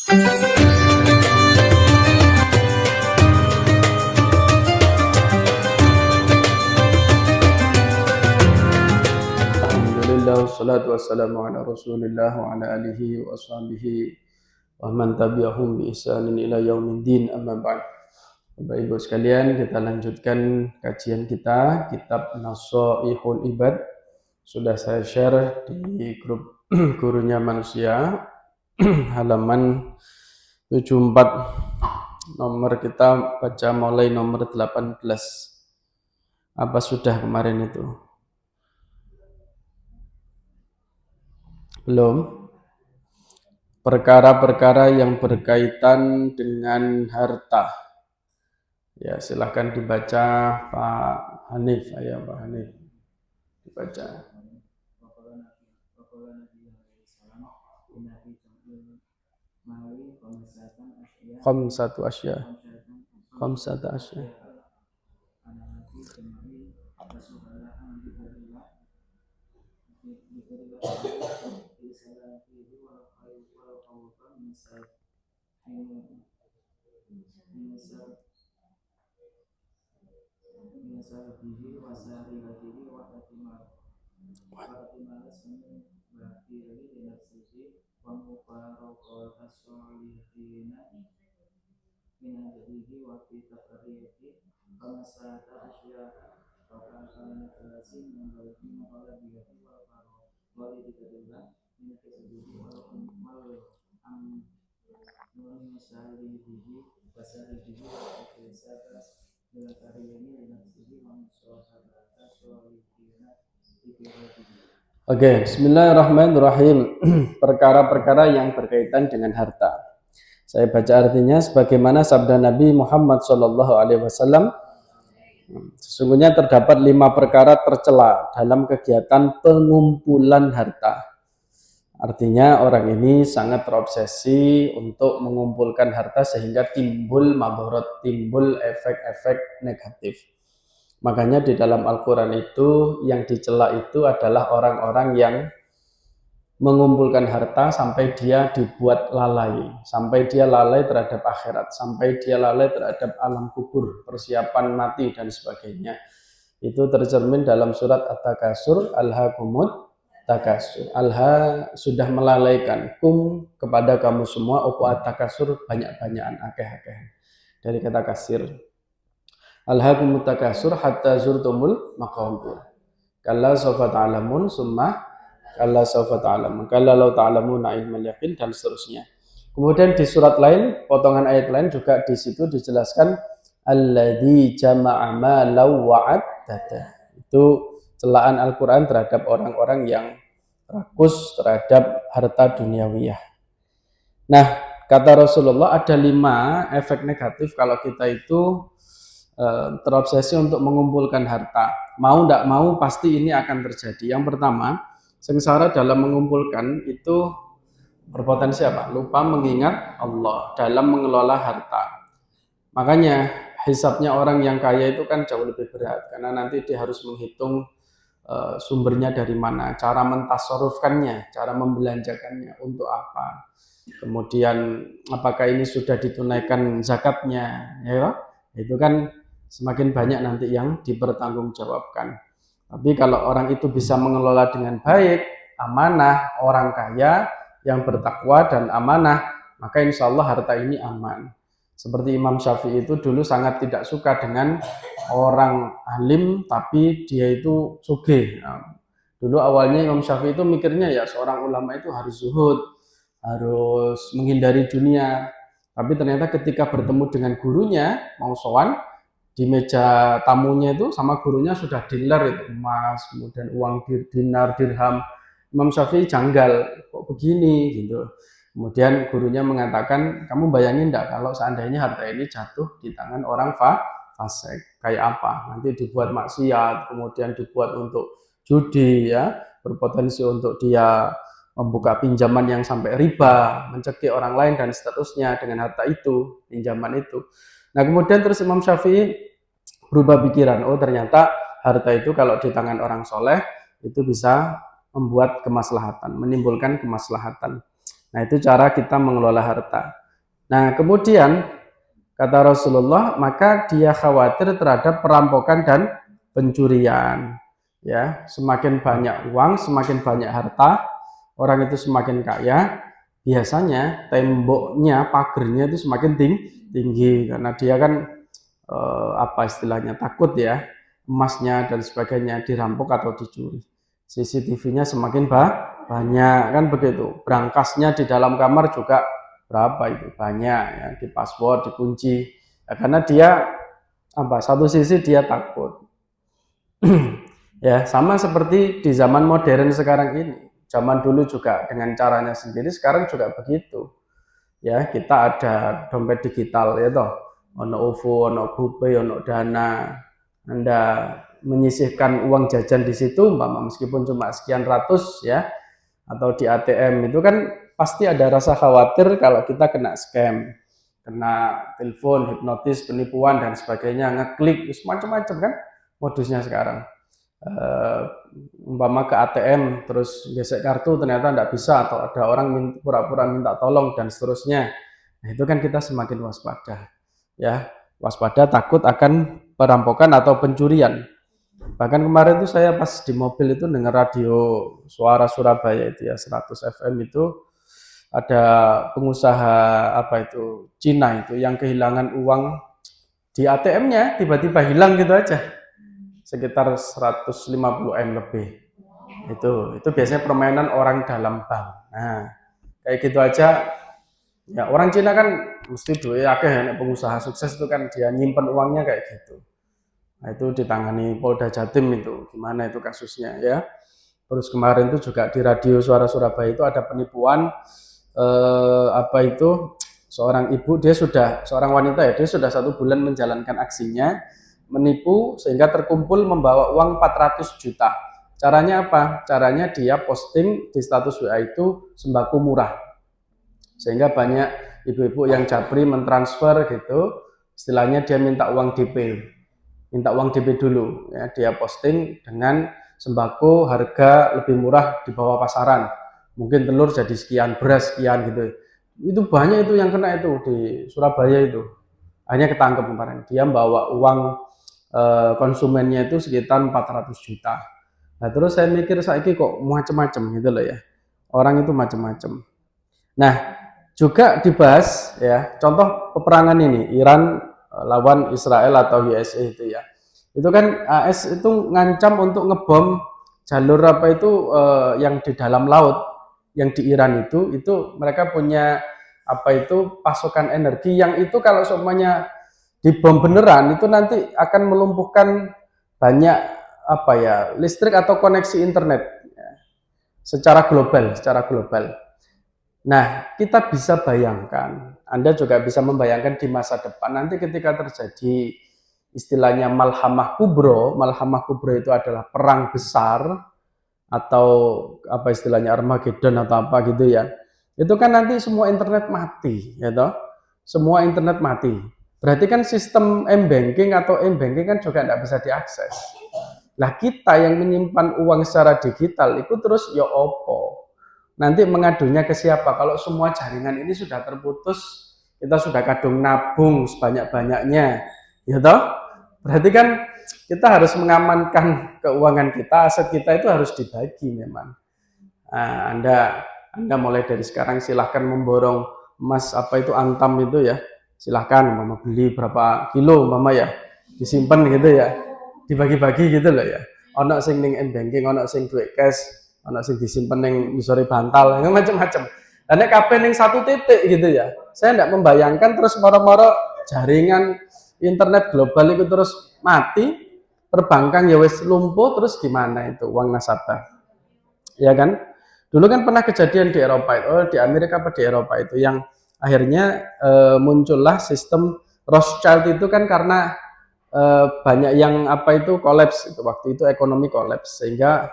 Alhamdulillah wassalatu wassalamu ala Rasulillah wa ala alihi wa ashabihi wa man tabi'ahum bi ihsanin ila yaumiddin, amma ba'd. Bapak Ibu sekalian, kita lanjutkan kajian kita kitab Nashaihul Ibad. Sudah saya share di grup Gurunya Manusia halaman 74. Nomor kita baca mulai nomor 18. Apa sudah kemarin itu? Belum? Perkara-perkara yang berkaitan dengan harta. Ya, silahkan dibaca Pak Hanif, ya Pak Hanif. Dibaca. Khamsatu asya. Khamsatu asya. Oke, bismillahirrahmanirrahim. Perkara-perkara yang berkaitan dengan harta. Saya baca artinya sebagaimana sabda Nabi Muhammad SAW. Sesungguhnya terdapat 5 perkara tercela dalam kegiatan pengumpulan harta. Artinya orang ini sangat terobsesi untuk mengumpulkan harta sehingga timbul madharat, timbul efek-efek negatif. Makanya di dalam Al-Quran itu yang dicela itu adalah orang-orang yang mengumpulkan harta sampai dia dibuat lalai, sampai dia lalai terhadap akhirat, sampai dia lalai terhadap alam kubur, persiapan mati dan sebagainya. Itu tercermin dalam surat At-Takasur, Alhaakumut Takasur. Alha sudah melalaikan kum kepada kamu semua, opo At-Takasur banyak-banyakan, akeh-akehan. Dari kata kasir. Alhaakumut takasur hatta zurtumul maqabir. Kalla sawfa ta'lamun summa kalla sawfa ta'lamun. Kalla law ta'lamuna ilmal yaqin dan seterusnya. Kemudian di surat lain, potongan ayat lain juga di situ dijelaskan alladzi jama'a malan wa 'addada. Itu celaan Al-Qur'an terhadap orang-orang yang rakus terhadap harta duniawiyah. Nah, kata Rasulullah ada 5 efek negatif kalau kita itu terobsesi untuk mengumpulkan harta. Mau tidak mau pasti ini akan terjadi. Yang pertama, sengsara dalam mengumpulkan itu berpotensi apa? Lupa mengingat Allah dalam mengelola harta. Makanya hisabnya orang yang kaya itu kan jauh lebih berat karena nanti dia harus menghitung sumbernya dari mana, cara mentasarrufkannya, cara membelanjakannya untuk apa. Kemudian apakah ini sudah ditunaikan zakatnya, ya? Itu kan semakin banyak nanti yang dipertanggungjawabkan. Tapi kalau orang itu bisa mengelola dengan baik, amanah, orang kaya yang bertakwa dan amanah, maka insya Allah harta ini aman. Seperti Imam Syafi'i itu dulu sangat tidak suka dengan orang alim, tapi dia itu sugih. Nah, dulu awalnya Imam Syafi'i itu mikirnya ya seorang ulama itu harus zuhud, harus menghindari dunia. Tapi ternyata ketika bertemu dengan gurunya, mau sowan, di meja tamunya itu sama gurunya sudah dilar itu emas, kemudian uang dinar, dirham. Imam Syafi'i janggal, kok begini gitu. Kemudian gurunya mengatakan, kamu bayangin enggak kalau seandainya harta ini jatuh di tangan orang fasik, kayak apa? Nanti dibuat maksiat, kemudian dibuat untuk judi, ya, berpotensi untuk dia membuka pinjaman yang sampai riba, mencekik orang lain dan seterusnya dengan harta itu, pinjaman itu. Nah, kemudian terus Imam Syafi'i berubah pikiran, oh ternyata harta itu kalau di tangan orang soleh itu bisa membuat kemaslahatan, menimbulkan kemaslahatan. Nah, itu cara kita mengelola harta. Nah, kemudian kata Rasulullah, maka dia khawatir terhadap perampokan dan pencurian. Ya, semakin banyak uang, semakin banyak harta, orang itu semakin kaya, biasanya temboknya, pagernya itu semakin tinggi karena dia kan apa istilahnya, takut ya emasnya dan sebagainya dirampok atau dicuri. CCTV-nya semakin banyak kan begitu. Brankas-nya di dalam kamar juga berapa itu banyak ya, di password, dikunci. Ya, karena dia apa? Satu sisi dia takut. Ya, sama seperti di zaman modern sekarang ini. Zaman dulu juga dengan caranya sendiri, sekarang juga begitu. Ya, kita ada dompet digital ya toh. Ono OVO, ono GoPay, ono Dana. Anda menyisihkan uang jajan di situ, meskipun cuma sekian ratus ya, atau di ATM itu kan pasti ada rasa khawatir kalau kita kena scam, kena telepon, hipnotis, penipuan dan sebagainya, ngeklik, macam-macam kan modusnya sekarang. Umpama ke ATM terus gesek kartu ternyata tidak bisa atau ada orang pura-pura minta tolong dan seterusnya. Nah, itu kan kita semakin waspada. Ya, waspada takut akan perampokan atau pencurian. Bahkan kemarin itu saya pas di mobil itu dengar radio Suara Surabaya itu ya 100 FM itu ada pengusaha apa itu Cina itu yang kehilangan uang di ATM-nya tiba-tiba hilang gitu aja. Sekitar 150 M lebih. Itu biasanya permainan orang dalam bank. Nah, kayak gitu aja. Ya, orang Cina kan mesti duit akeh, pengusaha sukses itu kan dia nyimpen uangnya kayak gitu. Nah, itu ditangani Polda Jatim itu. Gimana itu kasusnya ya. Terus kemarin itu juga di radio Suara Surabaya itu ada penipuan apa itu seorang ibu, dia sudah seorang wanita ya, dia sudah 1 bulan menjalankan aksinya menipu sehingga terkumpul membawa uang 400 juta. Caranya apa? Caranya dia posting di status WA itu sembako murah. Sehingga banyak ibu-ibu yang japri mentransfer gitu, istilahnya dia minta uang DP. Minta uang DP dulu ya, dia posting dengan sembako harga lebih murah di bawah pasaran. Mungkin telur jadi sekian, beras sekian gitu. Itu banyak itu yang kena itu di Surabaya itu. Hanya ketangkep kemarin. Dia bawa uang konsumennya itu sekitar 400 juta. Nah, terus saya mikir saiki kok macam-macam gitu loh ya. Orang itu macam-macam. Nah, juga dibahas ya, contoh peperangan ini Iran lawan Israel atau USA itu ya. Itu kan AS itu ngancam untuk ngebom jalur apa itu yang di dalam laut, yang di Iran itu mereka punya apa itu pasokan energi yang itu kalau semuanya dibom beneran itu nanti akan melumpuhkan banyak apa ya listrik atau koneksi internet ya, secara global. Nah, kita bisa bayangkan, Anda juga bisa membayangkan di masa depan nanti ketika terjadi istilahnya Malhamah Kubro itu adalah perang besar atau apa istilahnya Armageddon atau apa gitu ya. Itu kan nanti semua internet mati, ya toh? Semua internet mati. Berarti kan sistem M-banking atau M-banking kan juga tidak bisa diakses. Nah, kita yang menyimpan uang secara digital itu terus ya opo. Nanti mengadunya ke siapa? Kalau semua jaringan ini sudah terputus, kita sudah kadung nabung sebanyak-banyaknya, ya toh? Berarti kan kita harus mengamankan keuangan kita, aset kita itu harus dibagi memang. Nah, Anda mulai dari sekarang silahkan memborong emas apa itu antam itu ya. Silahkan mama beli berapa kilo mama ya. Disimpan gitu ya. Dibagi-bagi gitu loh ya. Ono sing ning M-banking, ono sing duit cash, ono sing disimpan ning ngisore bantal, macam-macam. Dan nek kabeh ning satu titik gitu ya. Saya tidak membayangkan terus moro-moro jaringan internet global itu terus mati, perbankan ya wis lumpuh, terus gimana itu uang nasabah? Ya kan? Dulu kan pernah kejadian di Eropa itu, di Amerika apa di Eropa itu yang akhirnya muncullah sistem Rothschild itu kan karena banyak yang apa itu kolaps itu waktu itu ekonomi kolaps sehingga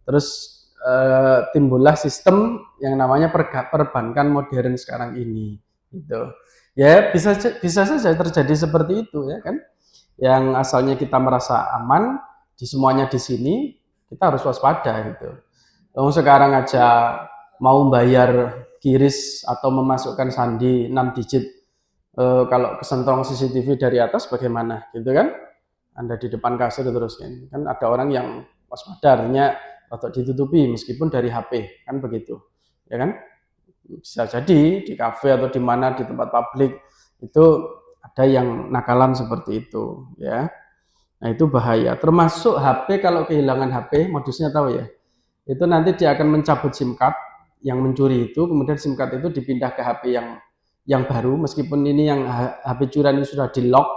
terus timbullah sistem yang namanya perbankan modern sekarang ini gitu. Ya bisa saja terjadi seperti itu ya kan. Yang asalnya kita merasa aman di semuanya di sini kita harus waspada gitu. Sekarang aja mau bayar kiris atau memasukkan sandi 6 digit kalau kesentrong CCTV dari atas bagaimana gitu kan? Anda di depan kasur terus kan ada orang yang waspada artinya atau ditutupi meskipun dari HP kan begitu ya kan, bisa jadi di kafe atau di mana di tempat publik itu ada yang nakalan seperti itu ya. Nah itu bahaya, termasuk HP. Kalau kehilangan HP modusnya tahu ya, itu nanti dia akan mencabut SIM card yang mencuri itu, kemudian SIM card itu dipindah ke HP yang baru, meskipun ini yang HP curian ini sudah di lock,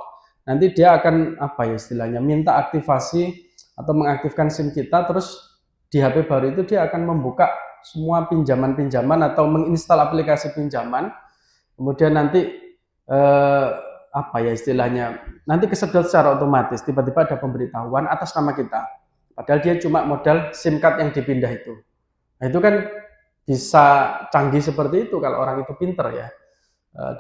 nanti dia akan apa ya istilahnya, minta aktivasi atau mengaktifkan SIM kita, terus di HP baru itu dia akan membuka semua pinjaman-pinjaman atau menginstal aplikasi pinjaman, kemudian nanti apa ya istilahnya, nanti kesedot secara otomatis, tiba-tiba ada pemberitahuan atas nama kita, padahal dia cuma modal SIM card yang dipindah itu. Nah itu kan bisa canggih seperti itu kalau orang itu pinter ya.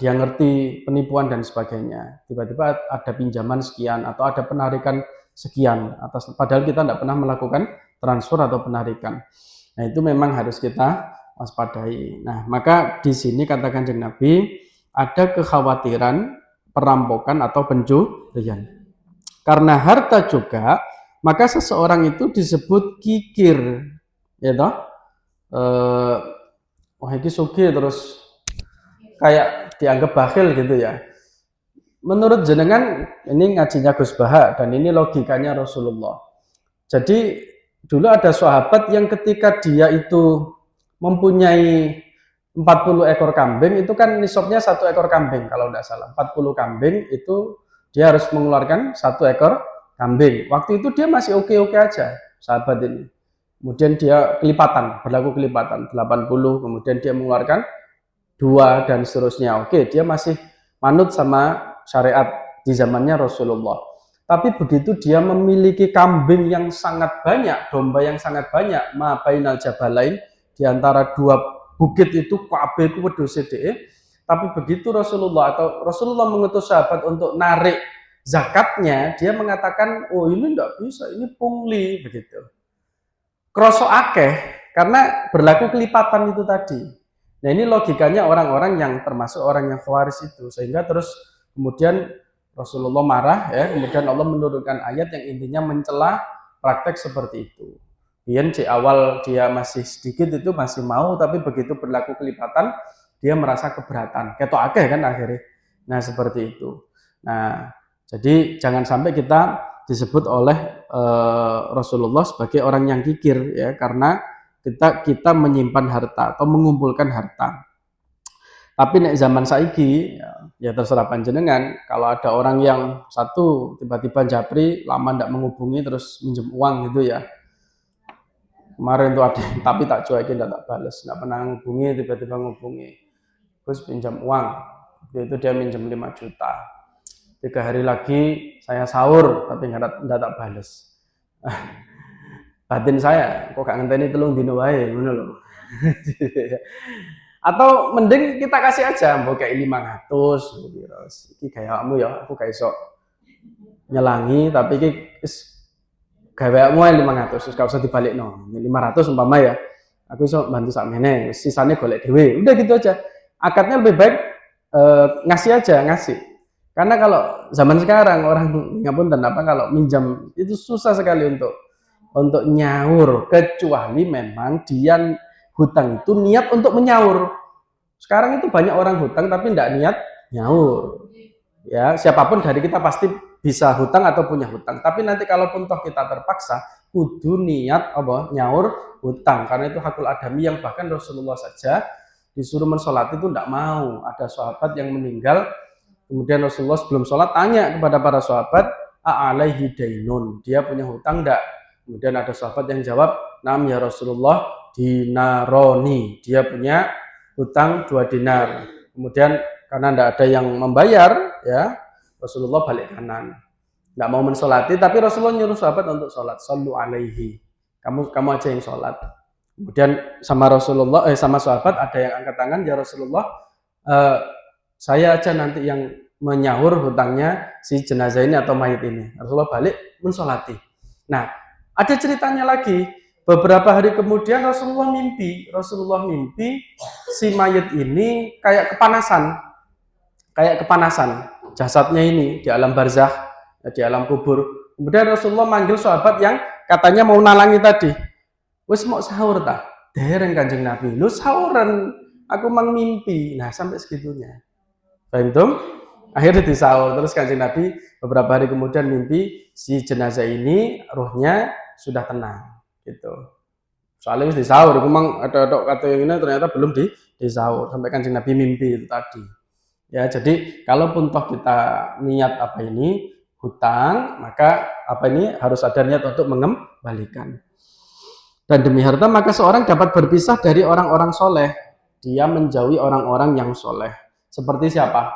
Dia ngerti penipuan dan sebagainya, tiba-tiba ada pinjaman sekian atau ada penarikan sekian atas, padahal kita tidak pernah melakukan transfer atau penarikan. Nah itu memang harus kita waspadai. Nah maka di sini kata Kanjeng Nabi ada kekhawatiran perampokan atau pencurian karena harta juga, maka seseorang itu disebut kikir ya toh. Wah ini sugih terus kayak dianggap bakhil gitu ya. Menurut jenengan, ini ngajinya Gus Baha dan ini logikanya Rasulullah. Jadi dulu ada sahabat yang ketika dia itu mempunyai 40 ekor kambing, itu kan nisabnya 1 ekor kambing kalau tidak salah. 40 kambing itu dia harus mengeluarkan 1 ekor kambing. Waktu itu dia masih oke-oke aja sahabat ini. Kemudian dia kelipatan, berlaku kelipatan 80, kemudian dia mengeluarkan 2 dan seterusnya. Oke, dia masih manut sama syariat di zamannya Rasulullah. Tapi begitu dia memiliki kambing yang sangat banyak, domba yang sangat banyak, ma bainal jabalain, di antara 2 bukit itu kabeh ku wedhus CDE. Tapi begitu Rasulullah mengutus sahabat untuk narik zakatnya, dia mengatakan, "Oh, ini enggak bisa, ini pungli," begitu. Kroso akeh karena berlaku kelipatan itu tadi. Nah ini logikanya orang-orang yang termasuk orang yang khawaris itu, sehingga terus kemudian Rasulullah marah ya, kemudian Allah menurunkan ayat yang intinya mencela praktek seperti itu. Biar di awal dia masih sedikit itu masih mau, tapi begitu berlaku kelipatan dia merasa keberatan. Ketok akeh kan akhirnya. Nah seperti itu. Nah jadi jangan sampai kita disebut oleh Rasulullah sebagai orang yang kikir ya, karena kita menyimpan harta atau mengumpulkan harta. Tapi nek zaman saiki ya terserah panjenengan. Kalau ada orang yang satu tiba-tiba japri lama ndak menghubungi terus minjem uang gitu ya. Kemarin tuh ada tapi tak cuekin, ndak tak bales, ndak pernah menghubungi, tiba-tiba menghubungi. Terus pinjam uang. Itu dia minjem 5 juta. 3 hari lagi saya sahur tapi nggak tak bales. Batin saya kok gak ngenteni 3 dino wae ngono lho. Atau mending kita kasih aja mbok kayak 500 iki gayamu ya, aku gak iso nyelangi tapi iki wis gaweanmu 500 wis gak usah dibalikno. 500 umpama ya. Aku iso bantu sakmene, sisane golek dhewe. Udah gitu aja. Akadnya lebih baik ngasih aja, ngasih. Karena kalau zaman sekarang orang ngapunten apa kalau minjam itu susah sekali untuk nyaur, kecuali memang dia hutang itu niat untuk menyaur. Sekarang itu banyak orang hutang tapi tidak niat nyaur. Ya, siapapun dari kita pasti bisa hutang atau punya hutang. Tapi nanti kalaupun toh kita terpaksa, kudu niat apa nyaur hutang, karena itu hakul adami yang bahkan Rasulullah saja disuruh mensolat itu tidak mau. Ada sahabat yang meninggal. Kemudian Rasulullah sebelum sholat tanya kepada para sahabat, "A'alaihi dainun?" Dia punya hutang enggak? Kemudian ada sahabat yang jawab, "Nam ya Rasulullah, dinaroni." Dia punya hutang 2 dinar. Kemudian karena enggak ada yang membayar, ya Rasulullah balik kanan. Enggak mau mensolati, tapi Rasulullah nyuruh sahabat untuk sholat. "Shallu alaihi." Kamu aja yang sholat. Kemudian sama Rasulullah, sama sahabat ada yang angkat tangan, "Ya Rasulullah, saya aja nanti yang menyaur hutangnya si jenazah ini atau mayit ini." Rasulullah balik mensolati. Nah, ada ceritanya lagi. Beberapa hari kemudian Rasulullah mimpi si mayit ini kayak kepanasan jasadnya ini di alam barzakh, di alam kubur. Kemudian Rasulullah manggil sahabat yang katanya mau nalangi tadi. Wes mau sahur tah? Dereng Kanjeng Nabi. Lu sahuran, aku mang mimpi. Nah, sampai segitunya. Paham tuh? Akhirnya disahur. Terus Kanjeng Nabi beberapa hari kemudian mimpi si jenazah ini ruhnya sudah tenang. Gitu. Soalnya di sahur, aku mang ada kata yang ini ternyata belum di sahur. Sampai Kanjeng Nabi mimpi itu tadi. Ya, jadi kalaupun toh kita niat apa ini hutang, maka apa ini harus ada niat untuk mengembalikan. Dan demi harta maka seorang dapat berpisah dari orang-orang soleh. Dia menjauhi orang-orang yang soleh. Seperti siapa?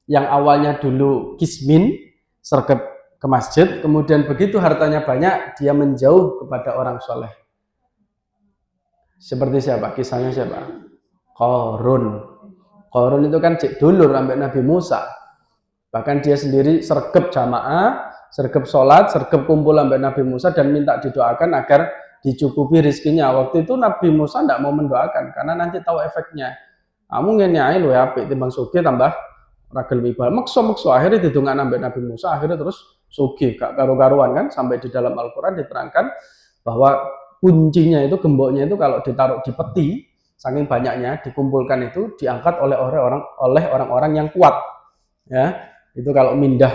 Yang awalnya dulu kismin, sergap ke masjid, kemudian begitu hartanya banyak, dia menjauh kepada orang soleh. Seperti siapa? Kisahnya siapa? Qarun. Qarun itu kan cek dulur sampai Nabi Musa. Bahkan dia sendiri sergap jamaah, sergap sholat, sergap kumpul sampai Nabi Musa dan minta didoakan agar dicukupi rizkinya. Waktu itu Nabi Musa tidak mau mendoakan karena nanti tahu efeknya. Kamu ngenyai lo ya, timbang suge tambah ragil wibal. Makso akhirnya didongak sampai Nabi Musa, akhirnya terus suge, gak karu-karuan kan. Sampai di dalam Al-Quran diterangkan bahwa kuncinya itu, gemboknya itu kalau ditaruh di peti, saking banyaknya dikumpulkan itu diangkat oleh orang-orang yang kuat. Ya, itu kalau mindah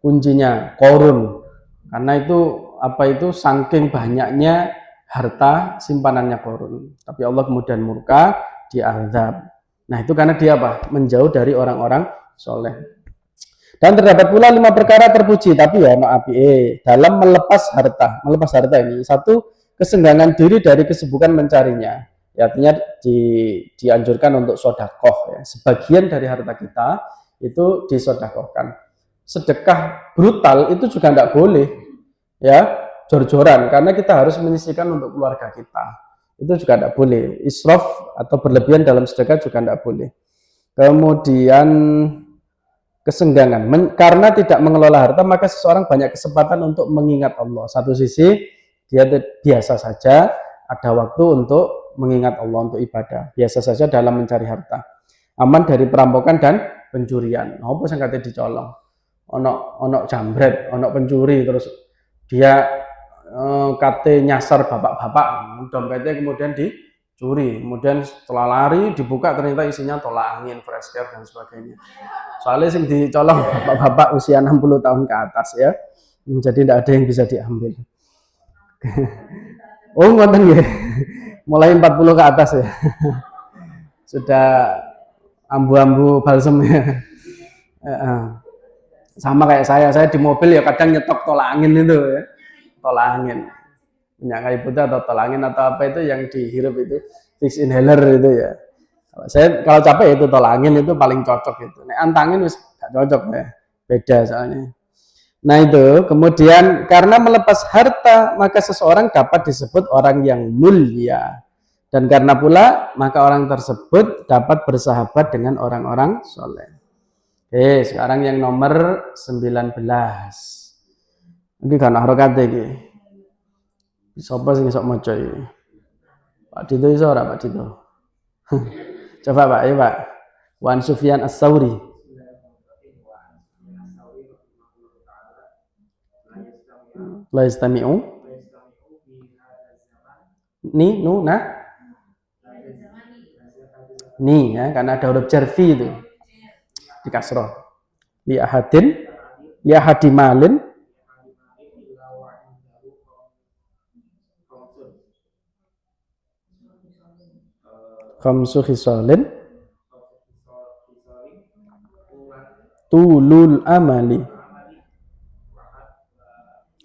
kuncinya korun, karena itu saking banyaknya harta simpanannya korun. Tapi Allah kemudian murka, diazab. Nah itu karena dia menjauh dari orang-orang soleh. Dan terdapat pula 5 perkara terpuji, tapi ya dalam melepas harta ini satu, kesenggangan diri dari kesibukan mencarinya. Ya, artinya dianjurkan untuk sodakoh ya. Sebagian dari harta kita itu disodakohkan. Sedekah brutal itu juga tidak boleh ya, jor-joran, karena kita harus menyisihkan untuk keluarga kita. Itu juga tidak boleh. Israf atau berlebihan dalam sedekah juga tidak boleh. Kemudian kesenggangan, karena tidak mengelola harta maka seseorang banyak kesempatan untuk mengingat Allah. Satu sisi dia biasa saja ada waktu untuk mengingat Allah, untuk ibadah, biasa saja dalam mencari harta, aman dari perampokan dan pencurian. Apa sing kate dicolong, ono jambret, ono pencuri, terus dia kate nyasar bapak-bapak, dompetnya kemudian dicuri, kemudian setelah lari dibuka ternyata isinya tolak angin, fresh care dan sebagainya. Soalnya sing dicolong bapak-bapak usia 60 tahun ke atas ya, jadi tidak ada yang bisa diambil. Oh ngoten ya, mulai 40 ke atas ya, sudah ambu-ambu balsem ya. Sama kayak saya di mobil ya kadang nyetok tolak angin itu ya, tolak angin, minyak kayu putih atau tolak angin atau apa itu yang dihirup itu, fix inhaler itu ya. Kalau capek itu tolak angin itu paling cocok itu. Nek antangin wis gak cocok ya, beda soalnya. Nah itu, kemudian karena melepas harta maka seseorang dapat disebut orang yang mulia, dan karena pula maka orang tersebut dapat bersahabat dengan orang-orang soleh. Oke, sekarang yang nomor 19. Ini kan harokate iki. Sapa sing sok maca iki? Pak Dito iso ora Pak Dito? Coba Pak, ya Pak. Wan Sufyan As-Sauri. La yastami'u nah ni ya, karena ada huruf jarfi itu di kasroh. Li ahadimalin khamsu khisalin tulul amali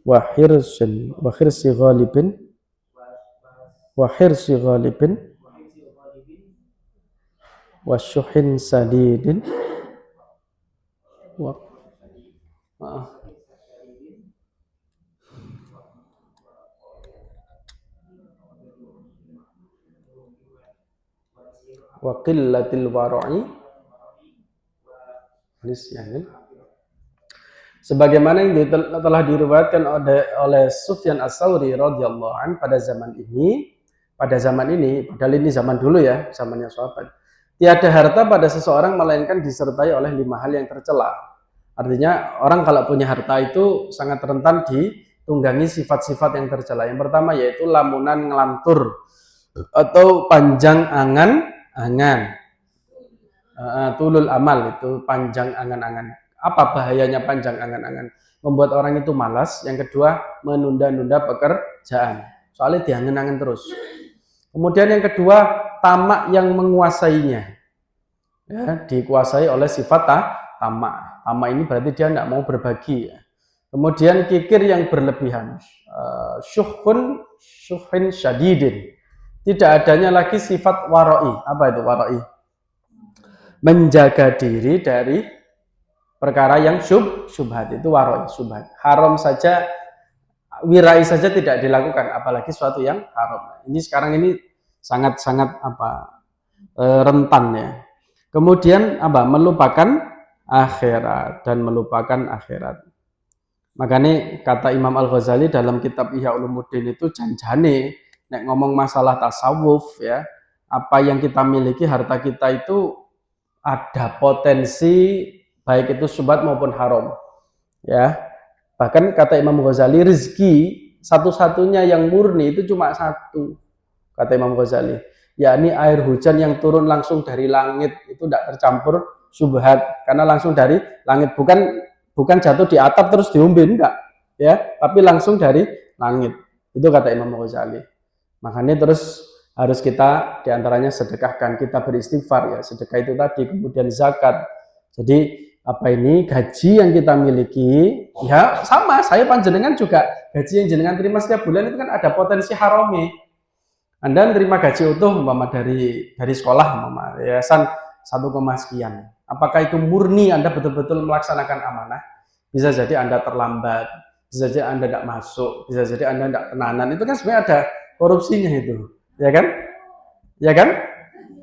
wa hirsi ghalibin wa syuhin sadidin wa qillatil wara'i nisyanin. Sebagaimana yang telah diriwayatkan oleh Sufyan Ats-Tsauri radhiyallahu an pada zaman ini, padahal ini zaman dulu ya, zamannya sahabat. Tiada harta pada seseorang melainkan disertai oleh 5 hal yang tercela. Artinya orang kalau punya harta itu sangat rentan ditunggangi sifat-sifat yang tercela. Yang pertama yaitu lamunan ngelantur atau panjang angan-angan. Tulul amal itu panjang angan-angan. Apa bahayanya panjang angan-angan? Membuat orang itu malas. Yang kedua, menunda-nunda pekerjaan. Soalnya diangan-angan terus. Kemudian yang kedua, tamak yang menguasainya. Ya, dikuasai oleh sifat tamak. Tamak ini berarti dia tidak mau berbagi. Ya. Kemudian kikir yang berlebihan. Syuhin syadidin. Tidak adanya lagi sifat warai. Apa itu warai? Menjaga diri dari perkara yang syubhat, itu warai, syubhat. Haram saja, wirai saja tidak dilakukan, apalagi suatu yang haram. Ini sekarang ini sangat-sangat rentan ya. Kemudian melupakan akhirat dan melupakan akhirat. Makanya kata Imam Al-Ghazali dalam kitab Ihya Ulumuddin itu janjane nek ngomong masalah tasawuf ya, apa yang kita miliki, harta kita itu ada potensi baik itu syubhat maupun haram. Ya. Bahkan kata Imam Ghazali, rezeki satu-satunya yang murni itu cuma satu. Kata Imam Ghazali, yakni air hujan yang turun langsung dari langit, itu tidak tercampur syubhat karena langsung dari langit, bukan jatuh di atap terus diombe, enggak. Ya, tapi langsung dari langit. Itu kata Imam Ghazali. Makanya terus harus kita diantaranya sedekahkan, kita beristighfar ya, sedekah itu tadi, kemudian zakat. Jadi gaji yang kita miliki ya sama, saya panjenengan juga gaji yang jenengan terima setiap bulan itu kan ada potensi harame. Anda terima gaji utuh dari sekolah yayasan 1, sekian. Apakah itu murni Anda betul-betul melaksanakan amanah? Bisa jadi Anda terlambat, bisa jadi Anda tidak masuk, bisa jadi Anda tidak tenanan. Itu kan sebenarnya ada korupsinya itu. Ya kan? Ya kan?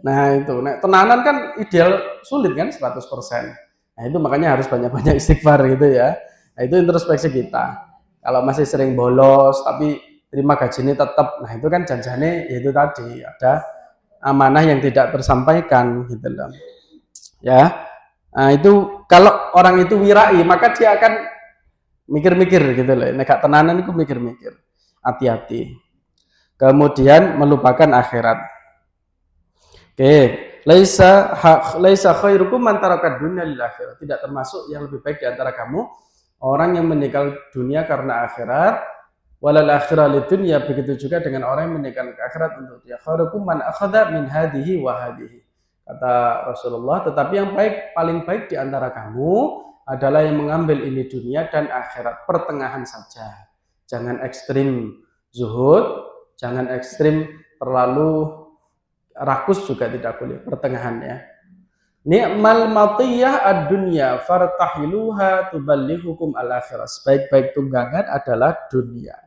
Nah itu, tenanan kan ideal sulit kan 100%. Nah itu makanya harus banyak-banyak istighfar gitu ya. Nah itu introspeksi kita. Kalau masih sering bolos tapi terima gaji ini tetap, nah itu kan janjane itu tadi ada amanah yang tidak tersampaikan gitu loh. Ya. Nah itu kalau orang itu wirai maka dia akan mikir-mikir gitu loh. Nek tenanan itu mikir-mikir. Hati-hati. Kemudian melupakan akhirat. Oke, laisa khairukum man taraka dunya lil akhirat. Tidak termasuk yang lebih baik di antara kamu orang yang meninggal dunia karena akhirat, walal akhirah lidunya, begitu juga dengan orang yang meninggalkan akhirat untuk dia. Khairukum man akhadha min hadhihi wa hadhihi. Kata Rasulullah, tetapi yang paling baik di antara kamu adalah yang mengambil ini dunia dan akhirat, pertengahan saja. Jangan ekstrim zuhud, jangan ekstrim terlalu rakus juga tidak boleh, pertengahan ya. Ni'mal matiyah ad-dunya fartahiluha tuballighukum al-akhirah. Sebaik-baik tunggangan adalah dunia.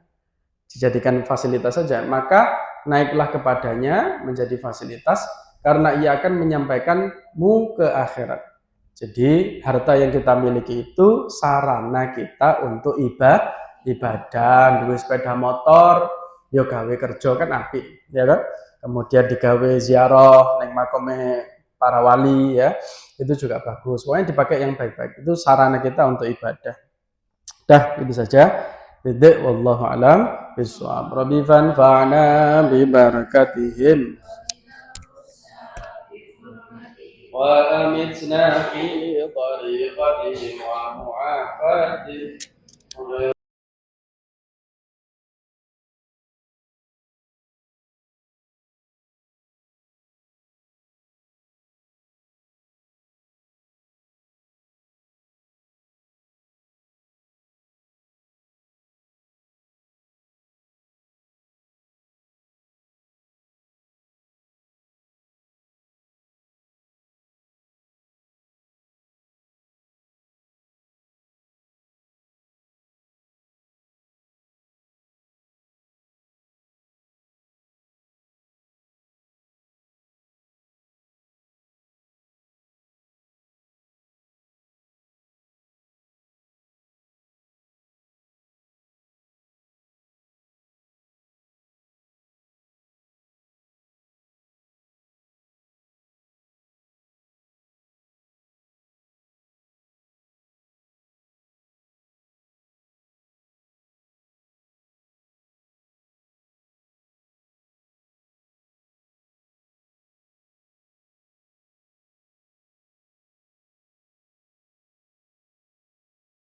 Dijadikan fasilitas saja, maka naiklah kepadanya menjadi fasilitas karena ia akan menyampaikanmu ke akhirat. Jadi harta yang kita miliki itu sarana kita untuk ibadah, duwe sepeda motor, yo gawe kerja kan apik, ya kan? Kemudian digawe ziarah neng makome para wali ya, itu juga bagus. Pokoknya dipakai yang baik-baik. Itu sarana kita untuk ibadah. Dah, itu saja. Titik wallahu alam bishawab. Rabbi fanfa'na bi barakatihim wa amitna fi tariqatihim wa mu'afatihim.